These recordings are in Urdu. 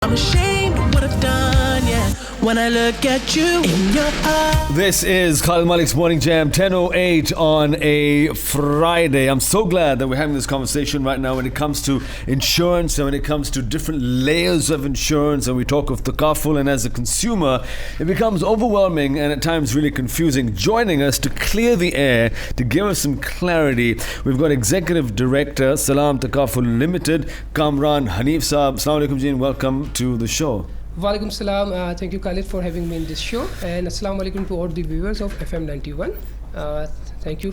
I'm ashamed of what I've done, yeah. When I look at you in your eyes. This is Khalid Malik's Morning Jam, 10:08 on a Friday. I'm so glad that we're having this conversation right now when it comes to insurance and when it comes to different layers of insurance, and we talk of takaful, and as a consumer it becomes overwhelming and at times really confusing. Joining us to clear the air, to give us some clarity, we've got Executive Director Salam Takaful Limited, Kamran Hanif Saab. Assalamu alaikum ji, and welcome to the show. Walaikum salam. Thank you, Khalid, for having me in this show. And assalamu alaikum to all the viewers of FM 91. Thank you.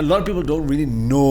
a lot of people don't really know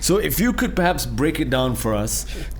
So if you could perhaps break it down for us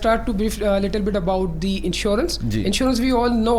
start to brief a little bit about the insurance. Insurance we all know,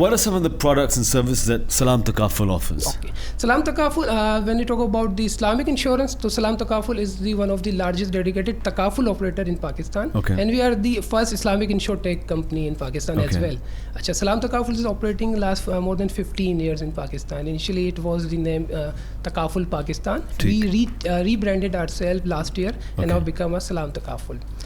What are some of the products and services that Salam Takaful offers? Okay. Salam Takaful, when we talk about the Islamic insurance, so Salam Takaful is one of the largest dedicated Takaful operator in Pakistan. And we are the first Islamic insurtech company in Pakistan as well. Achha, Salam Takaful is operating last more than 15 years in Pakistan. Initially it was the name Takaful Pakistan. We rebranded ourselves last year and now become a Salam Takaful.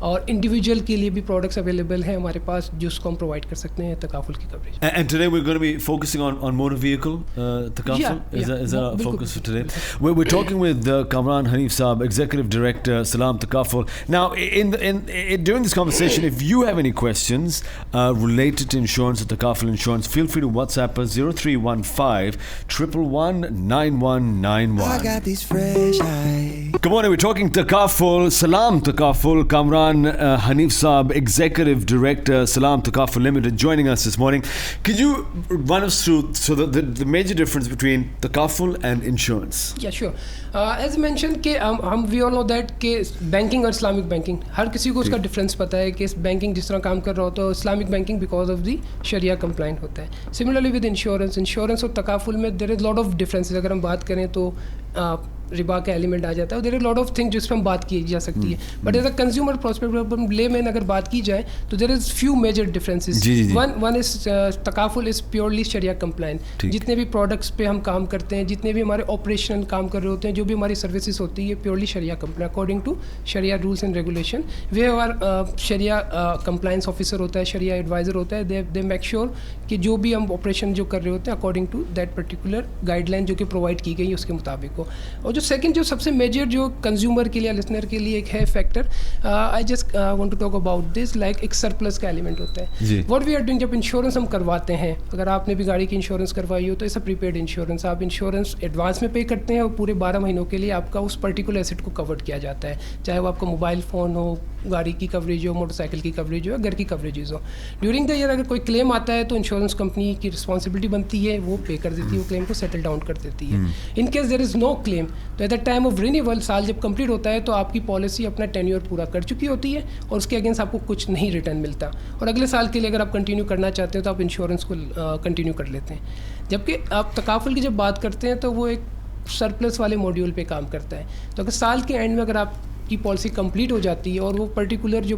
اور انڈیویجول کے لیے بھی پروڈکٹس اویلیبل ہیں ہمارے پاس جس کو ہم پرووائڈ کر سکتے ہیں تکافل کی coverage. And today we're going to be focusing on motor vehicle takaful. Is that our focus for today? We're talking with Kamran Hanif Saab, Executive Director, Salam Takaful. Now, during this conversation, if you have any questions related to insurance or Takaful insurance, feel free to WhatsApp us 0315 111 9191. I got these fresh eyes. Good morning. We're talking Takaful, Salam Takaful. Kamran Hanif Saab, Executive Director, Salam Takaful Limited, joining us this morning. Could you run us through the major difference between Takaful and insurance? Yeah, sure. As mentioned کہ we all know that کہ بینکنگ اور اسلامک بینکنگ ہر کسی کو اس کا ڈفرینس پتہ ہے کہ بینکنگ جس طرح کام کر رہا ہوتا ہے Islamic banking because of the Shariah compliant ہوتا ہے. سملرلی ود انشورنس اور تکافل میں دیر از لاٹ آف ڈفرینسز. اگر ہم بات کریں تو ربا کا ایلیمنٹ آ جاتا ہے. There are lot of thing جس پہ ہم بات کی جا سکتی ہے. But as a consumer perspective layman اگر بات کی جائے تو there is few major differences. One is Takaful is purely Shariah compliant. جتنے بھی پروڈکٹس پہ ہم کام کرتے ہیں, جتنے بھی ہمارے آپریشن کام کر رہے ہوتے ہیں, جو بھی ہماری سروسز ہوتی ہے purely Shariah compliant according to Shariah rules and regulation. We have our Shariah compliance officer ہوتا ہے, شریعہ ایڈوائزر ہوتا ہے. دے میک شیور کہ جو بھی ہم آپریشن جو کر رہے ہوتے ہیں according to that particular guideline جو کہ پرووائڈ کی گئی ہے اس کے مطابق ہو. اور جو سیکنڈ جو سب سے میجر جو کنزیومر کے لیے لسنر کے لیے ایک ہے factor, I just want to talk about this, like ایک سرپلس کا ایلیمنٹ ہوتا ہے. واٹ وی آر ڈوئنگ, جب انشورنس ہم کرواتے ہیں, اگر آپ نے بھی گاڑی کی انشورنس کروائی ہو تو اس پری پیڈ انشورنس, آپ انشورنس ایڈوانس میں پے کرتے ہیں اور پورے 12 مہینوں کے لیے آپ کا اس پرٹیکولر ایسٹ کو کورڈ کیا جاتا ہے, چاہے وہ آپ کا موبائل فون ہو, گاڑی کی کوریج ہو, موٹر سائیکل کی کوریج ہو, گھر کی کوریجز ہو. ڈیورنگ دا ایئر اگر کوئی کلیم آتا ہے تو انشورنس کمپنی کی رسپانسبلٹی بنتی ہے, وہ پے کر دیتی ہے, وہ کلیم کو سیٹل ڈاؤن کر دیتی ہے. In case there is no claim تو at the time of renewal, سال جب کمپلیٹ ہوتا ہے تو آپ کی پالیسی اپنا ٹینیور پورا کر چکی ہوتی ہے اور اس کے اگینسٹ آپ کو کچھ نہیں ریٹرن ملتا, اور اگلے سال کے لیے اگر آپ کنٹینیو کرنا چاہتے ہیں تو آپ انشورنس کو کنٹینیو کر لیتے ہیں. جبکہ آپ تکافل کی جب بات کرتے ہیں تو وہ ایک سرپلس والے ماڈیول پہ کام کرتا ہے. تو اگر سال کے اینڈ میں اگر آپ کی پالیسی کمپلیٹ ہو جاتی ہے اور وہ پرٹیکولر جو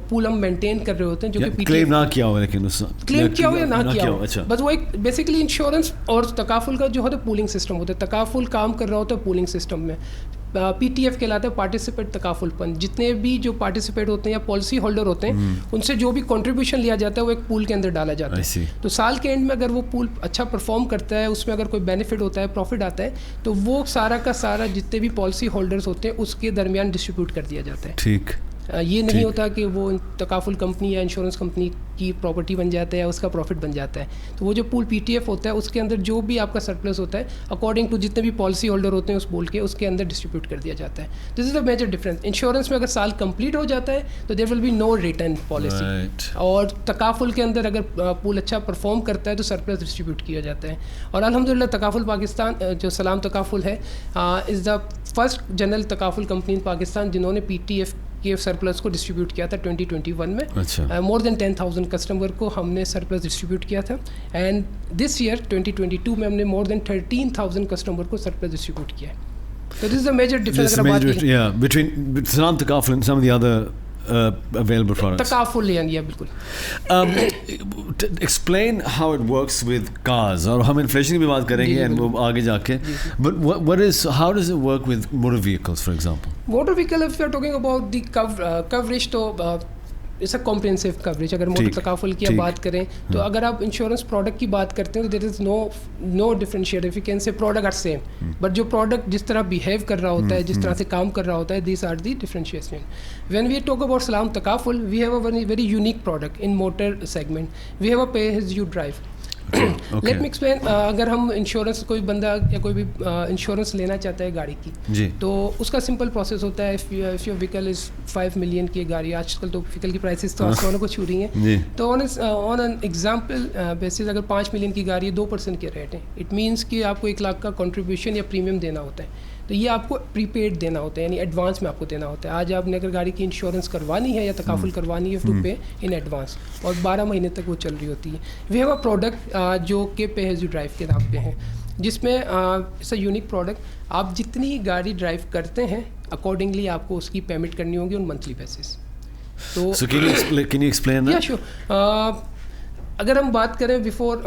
پول ہم مینٹین کر رہے ہوتے ہیں, جو کہ کلیم نہ کیا ہو, لیکن کلیم کیا ہو یا نہ کیا ہو, بس وہ ایک بیسیکلی انشورنس اور تکافل کا جو ہوتا ہے پولنگ سسٹم ہوتا ہے. تکافل کام کر رہا ہوتا ہے پولنگ سسٹم میں. پی ٹی ایف کہلاتا ہے پارٹیسپیٹ تکافل فنڈ. جتنے بھی جو پارٹیسپیٹ ہوتے ہیں یا پالیسی ہولڈر ہوتے ہیں ان سے جو بھی کنٹریبیوشن لیا جاتا ہے وہ ایک پول کے اندر ڈالا جاتا ہے. تو سال کے اینڈ میں اگر وہ پول اچھا پرفارم کرتا ہے, اس میں اگر کوئی بینیفٹ ہوتا ہے, پروفٹ آتا ہے, تو وہ سارا کا سارا جتنے بھی پالیسی ہولڈرس ہوتے ہیں اس کے درمیان ڈسٹریبیوٹ کر دیا جاتا ہے. ٹھیک, یہ نہیں ہوتا کہ وہ تکافل کمپنی یا انشورنس کمپنی کی پراپرٹی بن جاتا ہے یا اس کا پروفٹ بن جاتا ہے. تو وہ جو پول پی ٹی ایف ہوتا ہے اس کے اندر جو بھی آپ کا سرپلس ہوتا ہے اکارڈنگ ٹو جتنے بھی پالیسی ہولڈر ہوتے ہیں اس پول کے, اس کے اندر ڈسٹریبیوٹ کر دیا جاتا ہے. This is the major difference. Insurance میں اگر سال کمپلیٹ ہو جاتا ہے تو there will be no return policy, اور تکافل کے اندر اگر پول اچھا پرفارم کرتا ہے تو سرپلس ڈسٹریبیوٹ کیا جاتا ہے. اور الحمدللہ تکافل پاکستان جو سلام تکافل ہے از دا فرسٹ جنرل تکافل کمپنی ان پاکستان جنہوں نے پی ٹی ایف کے سرپلس کو ڈسٹریبیوٹ کیا تھا 2021 میں. مور دین 10,000 کسٹمر کو ہم نے سرپلس ڈسٹریبیوٹ کیا تھا, اینڈ دس ایئر 2022 میں ہم نے مور دین 13,000 کسٹمر کو سرپلس ڈسٹریبیوٹ کیا ہے. So this is a major difference between Salam Takaful and some of the other available products. Takaful, yeah, بالکل. Explain how it works with cars, اور ہم انفلیشن کی بھی بات کریں گے وہ آگے جا کے, but how does it work with motor vehicles, for example? Motor vehicle, if we are talking about the coverage, تو اٹس اے کمپریہنسو کوریج. اگر موٹر تکافل کی بات کریں تو اگر آپ انشورنس پروڈکٹ کی بات کرتے ہیں تو there is no differentiate. If you can say product are same, but جو پروڈکٹ جس طرح بیہیو کر رہا ہوتا ہے, جس طرح سے کام کر رہا ہوتا ہے, these are the differentiation. When we talk about Salaam Takaful, we have a very unique product in motor segment. We have a pay as you drive. Let me explain. اگر ہم انشورنس, کوئی بندہ یا کوئی بھی انشورنس لینا چاہتا ہے گاڑی کی, تو اس کا سمپل پروسیس ہوتا ہے. If your vehicle is 5 million کی گاڑی, آج کل تو ویکل کی پرائسز تو آسمانوں کو چھو رہی ہیں, تو آن این ایگزامپل بیسس اگر 5 ملین کی گاڑی ہے 2% کے ریٹ ہیں, اٹ مینس کہ آپ کو 1 لاکھ کا کنٹریبیوشن یا پریمیم دینا ہوتا ہے. تو یہ آپ کو پری پیڈ دینا ہوتا ہے, یعنی ایڈوانس میں آپ کو دینا ہوتا ہے. آج آپ نے اگر گاڑی کی انشورنس کروانی ہے یا تکافل کروانی ہے ٹو پے ان ایڈوانس, اور 12 مہینے تک وہ چل رہی ہوتی ہے. وی ہیو اے پروڈکٹ جو کہ پے ایز یو ڈرائیو کے نام پہ ہے, جس میں اٹس اے یونیک پروڈکٹ. آپ جتنی گاڑی ڈرائیو کرتے ہیں اکارڈنگلی آپ کو اس کی پیمنٹ کرنی ہوگی آن منتھلی بیسس. تو can you explain that? Yeah, sure. اگر ہم بات کریں before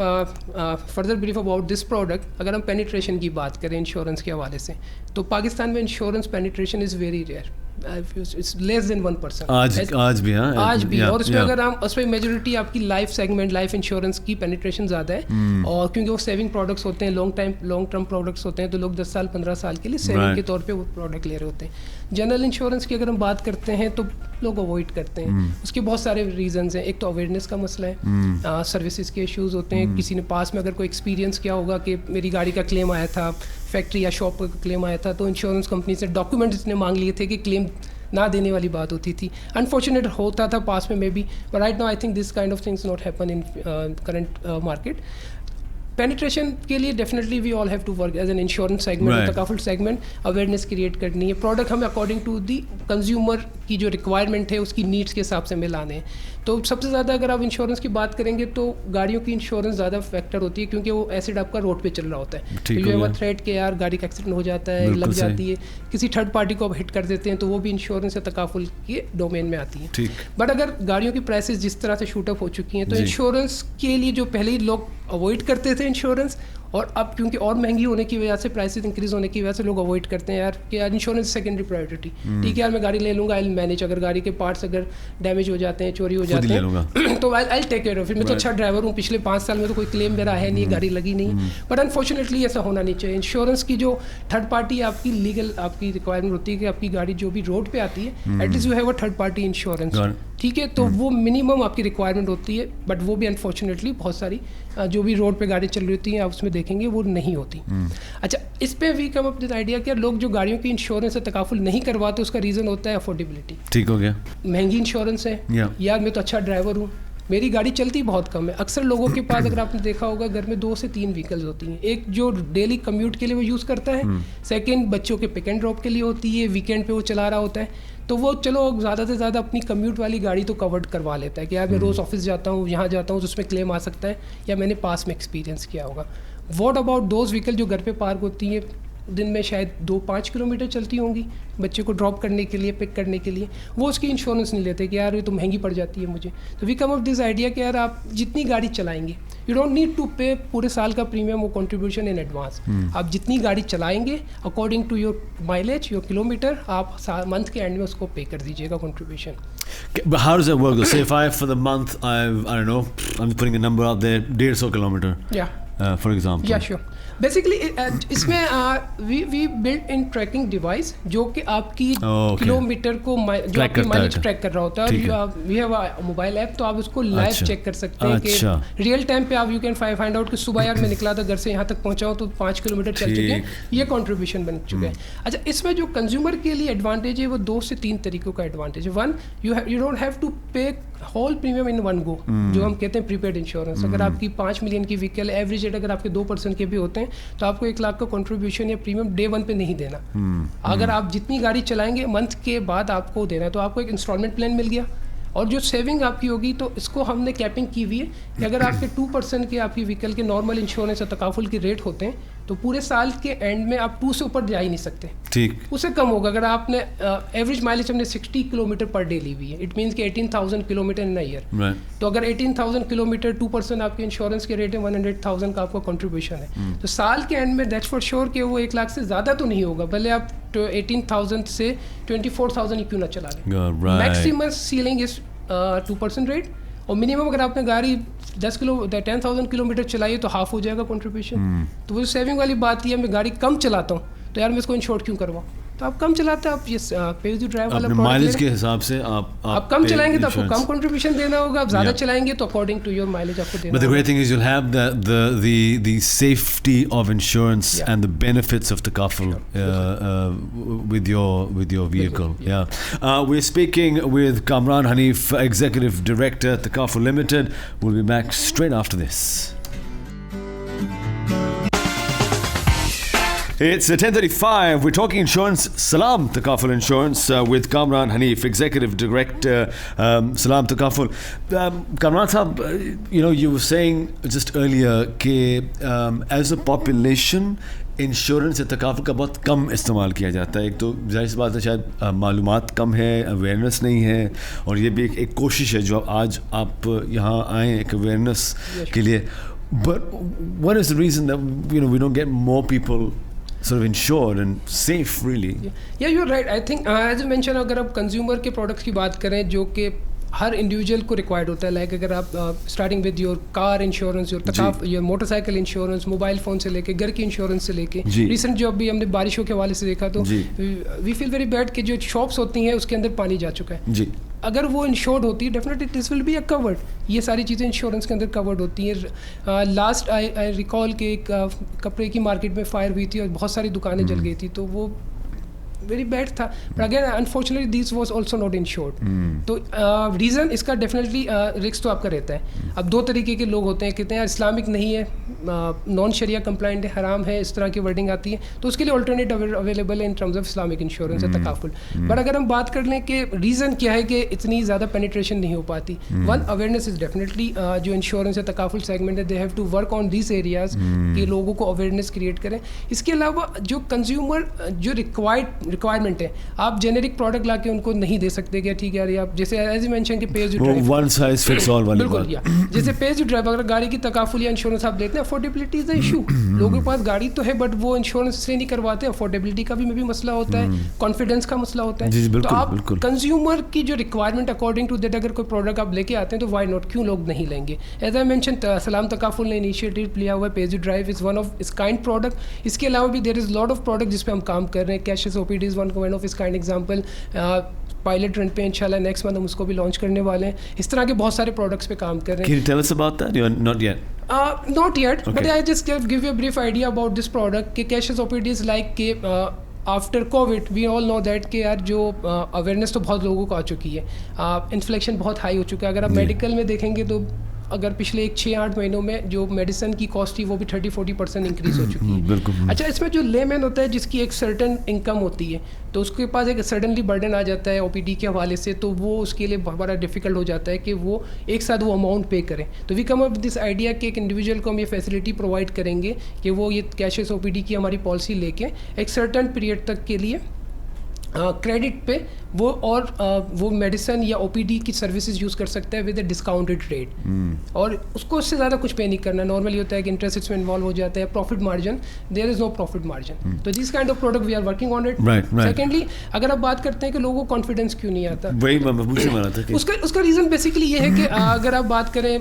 further brief about this product, اگر ہم پینیٹریشن کی بات کریں انشورنس کے حوالے سے, تو پاکستان میں insurance penetration is very rare. it's less than 1%. آج بھی ہاں آج بھی. اور اس میں اگر ہم اس میں میجورٹی آپ کی لائف سیگمنٹ لائف انشورنس کی پینیٹریشن زیادہ ہے, اور کیونکہ وہ سیونگ پروڈکٹس ہوتے ہیں, لانگ ٹرم پروڈکٹس ہوتے ہیں, تو لوگ 10 سال 15 سال کے لیے سیونگ کے طور پہ وہ پروڈکٹ لے رہے ہوتے ہیں. جنرل انشورنس کی اگر ہم بات کرتے ہیں تو لوگ اوائڈ کرتے ہیں. اس کے بہت سارے ریزنز ہیں. ایک تو اویئرنیس کا مسئلہ ہے, سروسز کے ایشوز ہوتے ہیں. کسی نے پاس میں اگر کوئی ایکسپیرینس کیا ہوگا کہ میری گاڑی کا کلیم آیا تھا, فیکٹری یا شاپ کا کلیم آیا تھا, تو انشورنس کمپنی سے ڈاکیومنٹ اتنے مانگ لیے تھے کہ کلیم نہ دینے والی بات ہوتی تھی. انفارچونیٹ ہوتا تھا پاس میں بی, but right now I think this kind of things not happen in current market. Penetration کے لیے definitely we all have to work as an insurance segment, Takaful segment. Awareness create کرنی ہے, پروڈکٹ ہمیں اکارڈنگ ٹو دی کنزیومر کی جو ریکوائرمنٹ ہے اس کی نیڈس کے حساب سے ہمیں لانے ہیں. تو سب سے زیادہ اگر آپ انشورنس کی بات کریں گے تو گاڑیوں کی انشورنس زیادہ فیکٹر ہوتی ہے, کیونکہ وہ ایسڈ آپ کا روڈ پہ چل رہا ہوتا ہے. یو ہیو اے تھریٹ کہ یار گاڑی کا ایکسیڈنٹ ہو جاتا ہے, لگ جاتی ہے, کسی تھرڈ پارٹی کو آپ ہٹ کر دیتے ہیں, تو وہ بھی انشورنس یا تکافل کے ڈومین میں آتی ہے. بٹ اگر گاڑیوں کی پرائسز جس طرح سے شوٹ اپ ہو چکی ہیں, تو انشورنس کے لیے جو پہلے ہی لوگ اوائڈ کرتے تھے انشورنس, اور اب کیونکہ اور مہنگی ہونے کی وجہ سے, پرائسز انکریز ہونے کی وجہ سے لوگ اوائڈ کرتے ہیں یار کہ یار انشورنس سیکنڈری پرائیورٹی. ٹھیک ہے یار میں گاڑی لے لوں گا, آئی ول مینیج. اگر گاڑی کے پارٹس اگر ڈیمیج ہو جاتے ہیں, چوری ہو جاتے ہیں, تو آئی ٹیک کیئر آف اٹ. میں تو اچھا ڈرائیور ہوں, پچھلے 5 سال میں تو کوئی کلیم میرا ہے نہیں, گاڑی لگی نہیں. بٹ انفارچونیٹلی ایسا ہونا نہیں چاہیے. انشورنس کی جو تھرڈ پارٹی آپ کی لیگل آپ کی ریکوائرمنٹ ہوتی ہے کہ آپ کی گاڑی جو بھی روڈ پہ آتی ہے, at least you have a third party insurance. ٹھیک ہے, تو وہ منیمم آپ کی ریکوائرمنٹ ہوتی ہے. بٹ وہ بھی انفارچونیٹلی بہت ساری جو بھی روڈ پہ گاڑی چل رہی ہوتی ہیں آپ اس میں دیکھیں گے وہ نہیں ہوتی. اچھا, اس پہ وی کم اپ وتھ آئیڈیا کہ لوگ جو گاڑیوں کی انشورنس سے تکافل نہیں کرواتے, اس کا ریزن ہوتا ہے افورڈیبلٹی. ٹھیک ہو گیا, مہنگی انشورنس ہے, یار میں تو اچھا ڈرائیور ہوں, میری گاڑی چلتی بہت کم ہے. اکثر لوگوں کے پاس اگر آپ نے دیکھا ہوگا گھر میں 2 سے 3 وہیکلز ہوتی ہیں. ایک جو ڈیلی کمیوٹ کے لیے وہ یوز کرتا ہے, سیکنڈ بچوں کے پک اینڈ ڈراپ کے لیے ہوتی ہے, ویکینڈ پہ وہ چلا رہا ہوتا ہے. تو وہ چلو زیادہ سے زیادہ اپنی کمیوٹ والی گاڑی تو کورڈ کروا لیتا ہے کہ یار میں روز آفس جاتا ہوں, یہاں جاتا ہوں, تو اس میں کلیم آ سکتا ہے, یا میں نے پاس میں ایکسپیرینس کیا ہوگا. واٹ اباؤٹ دوز وہیکل جو گھر پہ پارک ہوتی ہیں, دن میں شاید 2-5 کلومیٹر چلتی ہوں گی بچے کو ڈراپ کرنے کے لیے, پک کرنے کے لیے, وہ اس کی انشورنس نہیں لیتے کہ یار یہ تو مہنگی پڑ جاتی ہے مجھے. تو وی کم اپ دس آئیڈیا کہ یار آپ جتنی گاڑی چلائیں گے, you don't need to pay پورے سال کا پریمیم, وہ کنٹریبیوشن ان ایڈوانس. آپ جتنی گاڑی چلائیں گے according to your mileage, your kilometre, آپ منتھ کے اینڈ میں اس کو پے کر دیجیے گا contribution. But how does that work though? Say if for the month I don't know, I'm putting a number out there, 150 kilometer. Yeah. For example. Yeah, sure. Basically اس میں we build in tracking device جو کہ آپ کی کلو میٹر کو جو آپ کی مائلیج ٹریک کر رہا ہوتا ہے. We have a mobile app, تو آپ اس کو لائیو چیک کر سکتے ہیں کہ ریئل ٹائم پہ آپ یو کین فائنڈ آؤٹ کہ صبح یار میں نکلا تھا گھر سے یہاں تک پہنچا ہوں تو 5 کلومیٹر چل چکے ہیں, یہ کنٹریبیوشن بن چکے ہیں. اچھا, اس میں جو کنزیومر کے لیے ایڈوانٹیج ہے وہ 2 سے 3 طریقوں کا ایڈوانٹیج ہے. 1, you don't have to pay whole premium in one go, جو ہم کہتے ہیں پری پیڈ انشورنس. اگر آپ کی 5 ملین کی وہیکل ایوریج ریٹ اگر آپ کے 2% کے بھی ہوتے ہیں تو آپ کو 1 لاکھ کا کنٹریبیوشن یا پریمیم ڈے 1 پہ نہیں دینا. اگر آپ جتنی گاڑی چلائیں گے منتھ کے بعد آپ کو دینا ہے, تو آپ کو ایک انسٹالمنٹ پلان مل گیا. اور جو سیونگ آپ کی ہوگی تو اس کو ہم نے کیپنگ کی ہوئی ہے کہ اگر آپ کے 2% کے آپ کی وہیکل کے نارمل انشورنس یا تکافل کے ریٹ ہوتے ہیں تو پورے سال کے اینڈ میں آپ 2 سے اوپر جا ہی نہیں سکتے. ٹھیک, اس سے کم ہوگا. اگر آپ نے ایوریج مائلیج ہم نے 60 کلومیٹر پر ڈے لی ہوئی ہے, اٹ مینس کہ 18,000 کلومیٹر ان ایئر. تو اگر 18,000 کلومیٹر 2% آپ کے انشورنس کے ریٹ ہے, 100,000 کا آپ کا کنٹریبیوشن ہے. تو سال کے اینڈ میں دیٹس فار شیور کہ وہ 1 لاکھ سے زیادہ تو نہیں ہوگا, بھلے آپ 18,000 سے 24,000 کیوں نہ چلا لیں. میکسیمم سیلنگ از 2% ریٹ, اور منیمم اگر آپ نے گاڑی 10,000 کلومیٹر چلائی تو ہاف ہو جائے گا کنٹریبیوشن. تو وہ سیونگ والی بات یہ ہے, میں گاڑی کم چلاتا ہوں تو یار میں اس کو انشور کیوں کرواؤں. تو آپ کم چلاتے ہیں, آپ یہ پے ایز یو ڈرائیو والا مائلیج کے حساب سے آپ کم چلائیں گے تو آپ کو کم کنٹریبیوشن دینا ہوگا, آپ زیادہ چلائیں گے تو اکارڈنگ ٹو یور مائلیج آپ کو دینا. But the great thing is you'll have the safety of insurance and the benefits of takaful with your vehicle. Yeah. We're speaking with Kamran Hanif, Executive Director at Takaful Limited. We'll be back straight after this. It's 10:35. We're talking insurance. Salam Takaful Insurance with Kamran Hanif, Executive Director, Salam Takaful. Kamran sahab, you were saying just earlier that as a population insurance یا تکافل کا بہت کم استعمال کیا جاتا ہے. ایک تو ظاہر سی بات ہے شاید معلومات کم ہے, اویئرنیس نہیں ہے, اور یہ بھی ایک کوشش ہے جو آج آپ یہاں آئیں ایک اویئرنیس کے لیے. But what is the reason that we don't get more people sort of insured and safe really. Yeah, you're right. I think as you mentioned, اگر آپ کنزیومر کے پروڈکٹس کی بات کریں جو کہ ہر انڈیویجول کو ریکوائرڈ ہوتا ہے, لائک اگر آپ starting with your car insurance, your motor cycle insurance, mobile phone سے لے کے گھر کی انشورنس سے لے کے, ریسنٹ جو ابھی ہم نے بارشوں کے حوالے سے دیکھا تو وی فیل ویری بیڈ کہ جو شاپس ہوتی ہیں اس کے اندر پانی جا چکا ہے. اگر وہ انشورڈ ہوتی ہے ڈیفینیٹلی دس ول بی اے کورڈ, یہ ساری چیزیں انشورنس کے اندر کورڈ ہوتی ہیں. لاسٹ آئی ریکال کہ ایک کپڑے کی مارکیٹ میں فائر ہوئی تھی اور بہت ساری دکانیں جل گئی تھی, تو وہ ویری بیڈ تھا, but again unfortunately this was also not insured. تو ریزن اس کا ڈیفینیٹلی رسک تو آپ کا رہتا ہے. اب دو طریقے کے لوگ ہوتے ہیں, کہتے ہیں اسلامک نہیں ہے, نان شریعہ کمپلائنٹ ہے, حرام ہے, اس طرح کی ورڈنگ آتی ہے, تو اس کے لیے آلٹرنیٹ اویلیبل ہے in terms of Islamic insurance ہے, تکافل. بٹ اگر ہم بات کر لیں کہ ریزن کیا ہے کہ اتنی زیادہ پینیٹریشن نہیں ہو پاتی, ون اویئرنیس از ڈیفینیٹلی جو انشورنس ہے تکافل سیگمنٹ ہے, they have to work on these areas کہ لوگوں کو اویئرنیس کریٹ کریں. اس کے علاوہ جو کنزیومر جو ریکوائرمنٹ ہے, آپ جینرک پروڈکٹ لا کے ان کو نہیں دے سکتے کہ ٹھیک ہے آپ جیسے ایز یو مینشن کہ pay as you drive, one size fits all والی بات, بالکل. جیسے پے ایز یو ڈرائیو, اگر گاڑی کی تکافل یا انشورنس آپ لیتے ہیں, افورڈیبلٹی از اے ایشو. لوگوں کے پاس گاڑی تو ہے بٹ وہ انشورنس سے نہیں کرواتے, افورڈیبلٹی کا بھی مسئلہ ہوتا ہے, کانفیڈینس کا مسئلہ ہوتا ہے. تو آپ کنزیومر کی جو ریکوائرمنٹ اکارڈنگ ٹو دیٹ اگر کوئی پروڈکٹ آپ لے کے آتے ہیں تو وائی ناٹ, کیوں لوگ نہیں لیں گے. ایز آئی مینشن سلام تکافل نے انیشیٹو لیا ہوا ہے, pay as you drive is one of its kind product. اس کے علاوہ بھی دیر از لاٹ آف پروڈکٹ جس پہ ہم کام کر رہے ہیں. کیشز O P D is one of its kind example. Pilot run پہ انشاءاللہ نیکسٹ منتھ ہم اس کو بھی لانچ کرنے والے ہیں. اس طرح کے بہت سارے پروڈکٹس پہ کام کر رہے ہیں. Can you tell us about that? Not yet. Not yet, okay. But I just give you a brief idea about this product کہ Cashless OPD is like کہ after COVID we all know that کہ یار جو اویئرنیس تو بہت لوگوں کو آ چکی ہے, انفلیکشن بہت ہائی ہو چکا ہے. اگر آپ میڈیکل میں دیکھیں گے تو اگر پچھلے 6-8 مہینوں میں جو میڈیسن کی کاسٹ تھی وہ بھی 30-40% انکریز ہو چکی ہے. اچھا, اس میں جو لے مین ہوتا ہے جس کی ایک سرٹن انکم ہوتی ہے تو اس کے پاس ایک سڈنلی برڈن آ جاتا ہے او پی ڈی کے حوالے سے, تو وہ اس کے لیے بہت بڑا ڈیفیکلٹ ہو جاتا ہے کہ وہ ایک ساتھ وہ اماؤنٹ پے کریں. تو وی کم اپ دس آئیڈیا کہ ایک انڈیویجول کو ہم یہ فیسلٹی پرووائڈ کریں گے کہ وہ یہ کیشیس او پی ڈی کی ہماری پالیسی لے کے ایک سرٹن پیریڈ تک کے لیے کریڈٹ پہ وہ اور وہ میڈیسن یا او پی ڈی کی سروسز یوز کر سکتا ہے ود اے ڈسکاؤنٹڈ ریٹ, اور اس کو اس سے زیادہ کچھ پے نہیں کرنا. نارملی ہوتا ہے کہ انٹرسٹ اس میں انوالو ہو جاتا ہے, profit margin, there is no profit margin. تو this kind of product we are working on it. Secondly اگر آپ بات کرتے ہیں کہ لوگوں کو کانفیڈینس کیوں نہیں آتا, اس کا ریزن بیسیکلی یہ ہے کہ اگر آپ بات کریں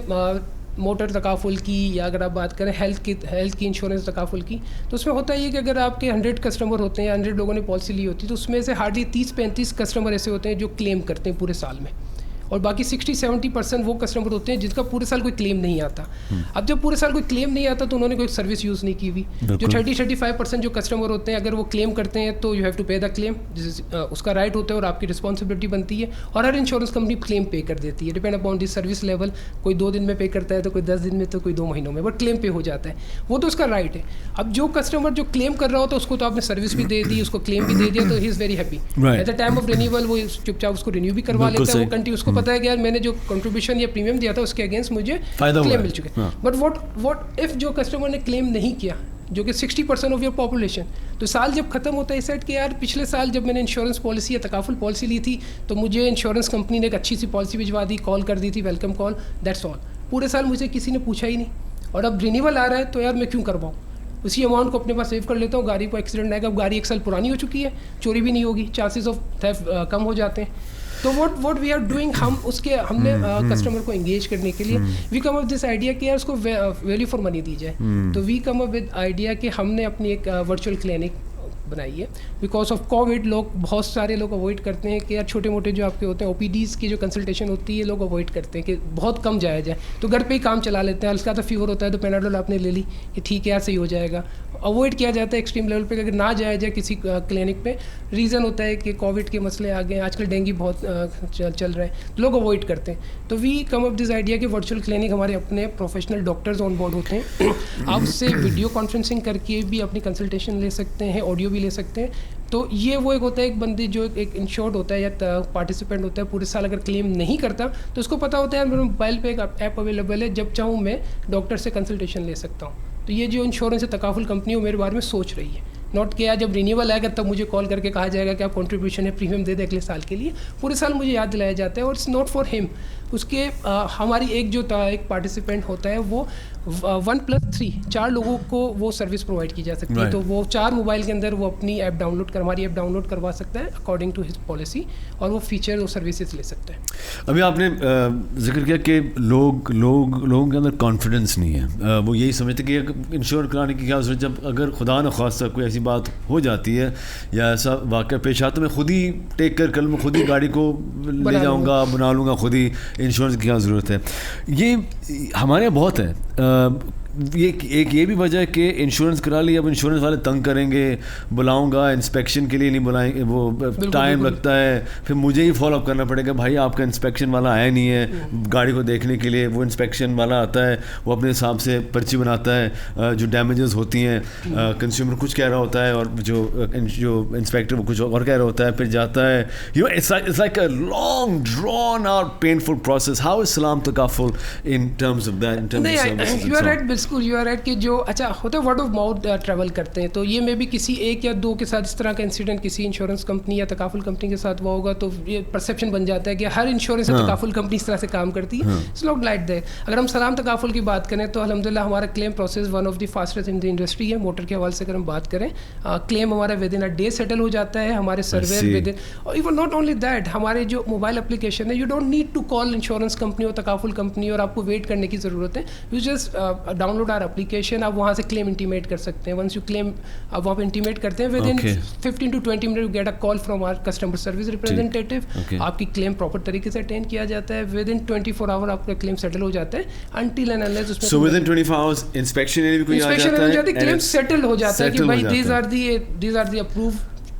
موٹر تکافل کی یا اگر آپ بات کریں ہیلتھ کی انشورنس تکافل کی, تو اس میں ہوتا ہے یہ کہ اگر آپ کے 100 کسٹمر ہوتے ہیں یا 100 لوگوں نے پالیسی لی ہوتی ہے تو اس میں سے ہارڈلی 30-35 کسٹمر ایسے ہوتے ہیں جو کلیم کرتے ہیں پورے سال میں, اور باقی 60-70% وہ کسٹمر ہوتے ہیں جن کا پورے سال کوئی کلیم نہیں آتا. اب جب پورے سال کوئی کلیم نہیں آتا تو انہوں نے کوئی سروس یوز نہیں کی ہوئی. جو 30-35% جو کسٹمر ہوتے ہیں اگر وہ کلیم کرتے ہیں تو یو ہیو ٹو پے دا کلیم, اس کا رائٹ ہوتا ہے اور آپ کی رسپانسبلٹی بنتی ہے, اور ہر انشورنس کمپنی کلیم پے کر دیتی ہے depend upon the service level. کوئی 2 دن میں پے کرتا ہے تو کوئی 10 دن میں تو کوئی 2 مہینوں میں, بٹ کلیم پے ہو جاتا ہے, وہ تو اس کا رائٹ ہے. اب جو کسٹمر جو کلیم کر رہا ہوتا ہے اس کو تو آپ نے سروس بھی دے دی, اس کو کلیم بھی دے دیا, تو he is very happy. At the time of renewal وہ چپ چاپ اس کو رینیو بھی کروا لیتا ہے, وہ کنٹینیو, اس کو پتا ہے کہ یار میں نے جو کنٹریبیوشن یا پریمیم دیا تھا اس کے اگینسٹ مجھے کلیم مل چکے. بٹ واٹ اف جو کسٹمر نے کلیم نہیں کیا, جو کہ 60% آف یور پاپولیشن, تو سال جب ختم ہوتا ہے سیٹ کہ یار پچھلے سال جب میں نے انشورنس پالیسی یا تکافل پالیسی لی تھی تو مجھے انشورنس کمپنی نے ایک اچھی سی پالیسی بھجوا دی, کال کر دی تھی, ویلکم کال, دیٹس آل. پورے سال مجھے کسی نے پوچھا ہی نہیں, اور اب رینیول آ رہا ہے تو یار میں کیوں کرواؤں, اسی اماؤنٹ کو اپنے پاس سیو کر لیتا ہوں. گاڑی کو ایکسیڈنٹ آئے گا, اب گاڑی 1 سال پرانی ہو چکی ہے, چوری بھی نہیں ہوگی, چانسز آف تھیفٹ کم ہو جاتے ہیں. تو واٹ وی آر ڈوئنگ, ہم نے کسٹمر کو انگیج کرنے کے لیے وی کم اپ دس آئیڈیا کہ یار اس کو ویلیو فار منی دی جائے. تو وی کم اپ ود آئیڈیا کہ ہم نے اپنی ایک ورچوئل کلینک بنائی ہے. بیکاز آف کووڈ بہت سارے لوگ اوائڈ کرتے ہیں کہ یار چھوٹے موٹے جو آپ کے ہوتے ہیں او پی ڈیز کی جو کنسلٹیشن ہوتی ہے لوگ اوائڈ کرتے ہیں کہ بہت کم جایا جائے, تو گھر پہ ہی کام چلا لیتے ہیں. ہلکا تو فیور ہوتا ہے تو پیناڈول آپ نے لے لی کہ ٹھیک ہے یار صحیح ہو جائے گا. اوائڈ کیا جاتا ہے ایکسٹریم لیول پہ, اگر نہ جایا جائے کسی کلینک پہ. ریزن ہوتا ہے کہ کووڈ کے مسئلے آ گئے ہیں, آج کل ڈینگی بہت چل رہے ہیں, لوگ اوائڈ کرتے ہیں. تو وی کم اپ دس آئیڈیا کہ ورچوئل کلینک ہمارے اپنے پروفیشنل ڈاکٹرز آن بورڈ ہوتے ہیں, آپ اس سے ویڈیو کانفرنسنگ کر کے بھی اپنی کنسلٹیشن لے سکتے ہیں, آڈیو بھی لے سکتے ہیں. تو یہ وہ ایک ہوتا ہے ایک بندی جو ایک انشورڈ ہوتا ہے یا پارٹیسپینٹ ہوتا ہے پورے سال اگر کلیم نہیں کرتا تو اس کو پتا ہوتا ہے میرے موبائل پہ ایک ایپ اویلیبل ہے, جب چاہوں میں ڈاکٹر سے کنسلٹیشن لے سکتا ہوں. تو یہ جو انشورنس تکافل کمپنی وہ میرے بارے میں سوچ رہی ہے نوٹ کیا جب رینیول آئے گا تب مجھے کال کر کے کہا جائے گا کہ آپ کنٹریبیوشن ہے پریمیم دے دیں اگلے سال کے لیے. پورے سال مجھے یاد دلایا جاتا ہے اور اٹس ناٹ فار ہم. اس کے ہماری ایک جو ایک پارٹیسپینٹ ہوتا ہے وہ 1+3 4 لوگوں کو وہ سروس پرووائڈ کی جا سکتی ہے. تو وہ 4 موبائل کے اندر وہ اپنی ایپ ہماری ایپ ڈاؤن لوڈ کروا سکتا ہے اکارڈنگ ٹو ہز پالیسی, اور وہ فیچر اور سروسز لے سکتا ہے. ابھی آپ نے ذکر کیا کہ لوگوں کے اندر کانفیڈنس نہیں ہے, وہ یہی سمجھتے کہ انشور کرانے کی کیا ضرورت, جب اگر خدا نخواستہ کوئی ایسی بات ہو جاتی ہے یا ایسا واقعہ پیش آتا ہے, میں خود ہی ٹیک کر کل میں خود ہی گاڑی کو لے جاؤں گا, بنا لوں گا خود ہی, انشورنس کی کیا ضرورت ہے. یہ ہمارے یہاں بہت ہے. ایک یہ بھی وجہ ہے کہ انشورنس کرا لی, اب انشورنس والے تنگ کریں گے, بلاؤں گا انسپیکشن کے لیے نہیں بلائیں گے, وہ ٹائم لگتا ہے, پھر مجھے ہی فالو اپ کرنا پڑے گا, بھائی آپ کا انسپیکشن والا آیا نہیں ہے گاڑی کو دیکھنے کے لیے. وہ انسپیکشن والا آتا ہے, وہ اپنے حساب سے پرچی بناتا ہے, جو ڈیمیجز ہوتی ہیں کنزیومر کچھ کہہ رہا ہوتا ہے اور جو انسپیکٹر وہ کچھ اور کہہ رہا ہوتا ہے, پھر جاتا ہے. It's like a long drawn out painful process. How is Salam Takaful in terms of that, in terms of services? You are right, بالکل یو آر رائٹ کہ جو اچھا ہوتا ہے ورڈ آف ماؤتھ ٹریول کرتے ہیں, تو یہ میں بھی کسی ایک یا دو کے ساتھ اس طرح کا انسیڈنٹ کسی انشورنس کمپنی یا تکافل کمپنی کے ساتھ ہوا ہوگا تو یہ پرسیپشن بن جاتا ہے کہ ہر انشورنس یا تکافل کمپنی اس طرح سے کام کرتی ہے. It's not like that. اگر ہم سلام تکافل کی بات کریں تو الحمد للہ ہمارا claim process one of the fastest in the industry ہے. موٹر کے حوالے سے اگر ہم بات کریں, کلیم ہمارا within a day settle ہو جاتا ہے. ہمارے سروے ود ان, اور ایون ناٹ اونلی دیٹ, ہمارے جو موبائل اپلیکیشن ہے, you don't need to call insurance company اور تکافل کمپنی اور آپ کو ویٹ کرنے کی ضرورت ہے. You just download our application, آپ وہاں سے کلیم انٹیمیٹ کر سکتے ہیں. ونس یو کلیم آپ وہاں پہ انٹیمیٹ کرتے ہیں, within 15 to 20 minute you get a call from our customer service representative. آپ کی کلیم پراپر طریقے سے اٹینڈ کیا جاتا ہے. ود ان 24 آور آپ کا کلیم سیٹل ہو جاتا ہے. انٹل اینڈ انلیس اس میں so with in 24 hours inspection بھی کوئی آ جاتا ہے, کلیم سیٹل ہو جاتا ہے کہ بھائی these are the approve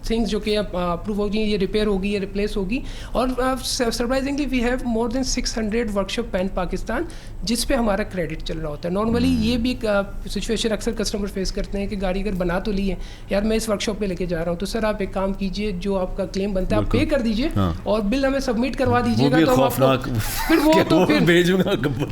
things جو کہ اپروو ہوگی, یہ ریپیئر ہوگی, یہ ریپلیس ہوگی. اور surprisingly we have more than 600 workshop pan Pakistan جس پہ ہمارا کریڈٹ چل رہا ہوتا ہے. نارملی یہ بھی ایک سچویشن اکثر کسٹمر فیس کرتے ہیں کہ گاڑی اگر بنا تو لی ہے, یار میں اس ورکشاپ پہ لے کے جا رہا ہوں, تو سر آپ ایک کام کیجیے, جو آپ کا کلیم بنتا ہے آپ پے کر دیجیے اور بل ہمیں سبمٹ کروا دیجیے گا. تو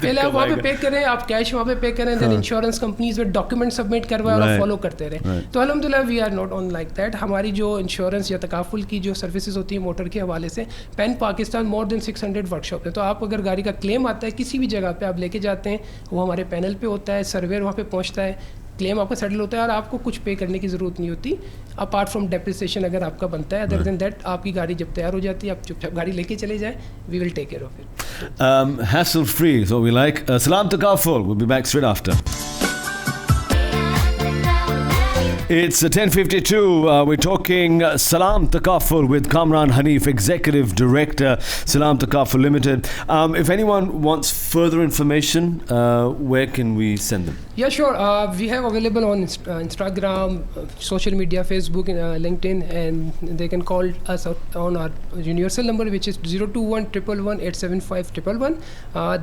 پہلے آپ وہاں پہ پے کریں, آپ کیش وہاں پہ پے کریں, دین انشورنس کمپنیز میں ڈاکیومنٹ سبمٹ کروائے اور فالو کرتے رہیں. تو الحمد للہ we are not on like that. ہماری جو انشورنس یا تکافل کی جو سروسز ہوتی ہیں موٹر کے حوالے سے, پین پاکستان مور دین 600 ورکشاپ ہے. تو آپ اگر گاڑی کا کلیم آتا ہے کسی بھی جگہ پہ آپ لے کے جاتے ہیں, وہ ہمارے پینل پہ ہوتا ہے, سرویر وہاں پہ پہنچتا ہے, کلیم آپ کا سیٹل ہوتا ہے اور آپ کو کچھ پے کرنے کی ضرورت نہیں ہوتی اپارٹ فرام ڈیپریسیشن اگر آپ کا بنتا ہے. ادر دین دیٹ آپ کی گاڑی جب تیار ہو جاتی ہے آپ چپ چاپ گاڑی لے کے چلے جائیں, we will take care of it. Hassle free, so we like. Salam Takaful, we'll be back straight after. It's 10:52. We're talking Salam Takaful with Kamran Hanif, Executive Director, Salam Takaful Limited. If anyone wants further information, where can we send them? Yeah, sure. We have available on Instagram, social media, Facebook, LinkedIn, and they can call us on our universal number, which is 021-111-875-111.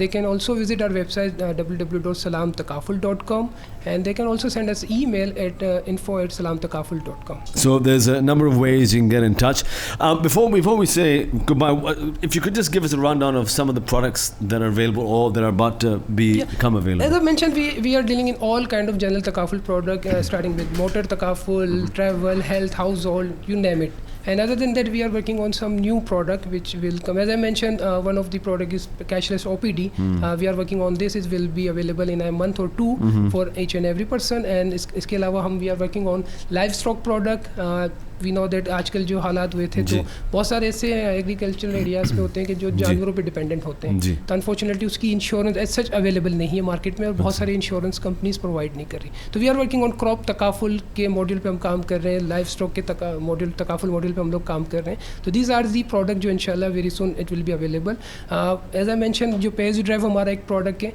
They can also visit our website www.salamtakaful.com, and they can also send us email at info@salamtakaful.com. So there's a number of ways you can get in touch. Before we say goodbye, if you could just give us a rundown of some of the products that are available or that are about to become available. As I mentioned, we are dealing in all kind of general takaful product, starting with motor takaful, travel, health, household, you name it. And other than that, we are working on some new product which will come. As I mentioned, one of the product is cashless OPD. We are working on this. It will be available in a month or two for each and every person. And iske alawa we are working on livestock product. We know that آج کل جو حالات ہوئے تھے تو بہت سارے ایسے ایگریکلچرل ایریاز پہ ہوتے ہیں کہ جو جانوروں پہ ڈپینڈنٹ ہوتے ہیں, تو انفارچونیٹلی اس کی انشورنس ایز سچ اویلیبل نہیں ہے مارکیٹ میں, اور بہت سارے انشورنس کمپنیز پرووائڈ نہیں کر رہی. تو we are working on crop Takaful کے ماڈیول پہ ہم کام کر رہے ہیں, لائف اسٹاک کے ماڈیول تکافل ماڈیول پہ ہم لوگ کام کر رہے ہیں. تو دیز آر دی پروڈکٹ جو ان شاء اللہ very soon it will be available. As I mention, جو پے ایز یو ڈرائیو ہمارا ایک پروڈکٹ ہے,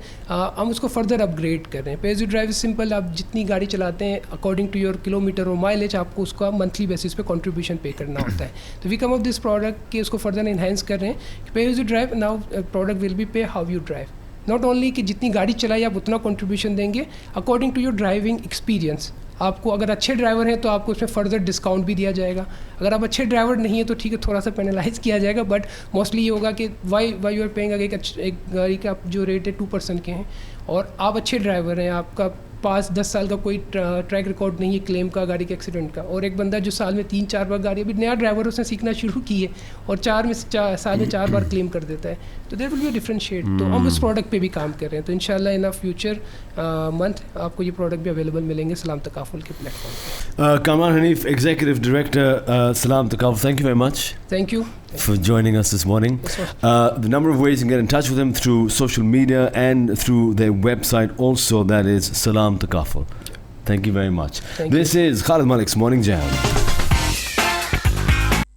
ہم اس کو فردر اپ گریڈ کر رہے ہیں. Pay as you drive simple, آپ جتنی گاڑی چلاتے ہیں according to your kilometre اور مائلیج آپ کو اس کا منتھلی بیسس پہ کنٹریبیوشن پے کرنا ہوتا ہے. تو وی کم اپ دس پروڈکٹ کہ اس کو فردر انہینس کر رہے ہیں. Pay as you drive now product will be pay how you drive. Not only کہ جتنی گاڑی چلائی آپ اتنا کنٹریبیوشن دیں گے according to your driving experience. آپ کو اگر اچھے ڈرائیور ہیں تو آپ کو اس میں فردر ڈسکاؤنٹ بھی دیا جائے گا. اگر آپ اچھے ڈرائیور نہیں ہیں تو ٹھیک ہے تھوڑا سا پینلائز کیا جائے گا, بٹ موسٹلی یہ ہوگا کہ وائی یو آر پیئنگ. ایک گاڑی کا جو ریٹ ہے 2% کے ہیں, اور آپ اچھے ڈرائیور ہیں, آپ کا 5-10 سال کا کوئی ٹریک ریکارڈ نہیں ہے کلیم کا, گاڑی کے ایکسیڈنٹ کا, اور ایک بندہ جو سال میں 3-4 بار گاڑی, ابھی نیا ڈرائیور اس نے سیکھنا شروع کی ہے اور سال میں 4 بار کلیم کر دیتا ہے, تو there will be a different shade. تو ہم اس پروڈکٹ پہ بھی کام کر رہے ہیں, تو انشاءاللہ ان فیوچر منتھ آپ کو یہ پروڈکٹ بھی اویلیبل ملیں گے سلام تکافل کے پلیٹ فارم پہ. Kamran Hanif, Executive Director, Salam Takaful, thank you very much. Thank you For joining us this morning. The number of ways you can get in touch with them through social media and through their website also, that is Salam Takaful. Thank you very much. This is Khalid Malik's Morning Jam.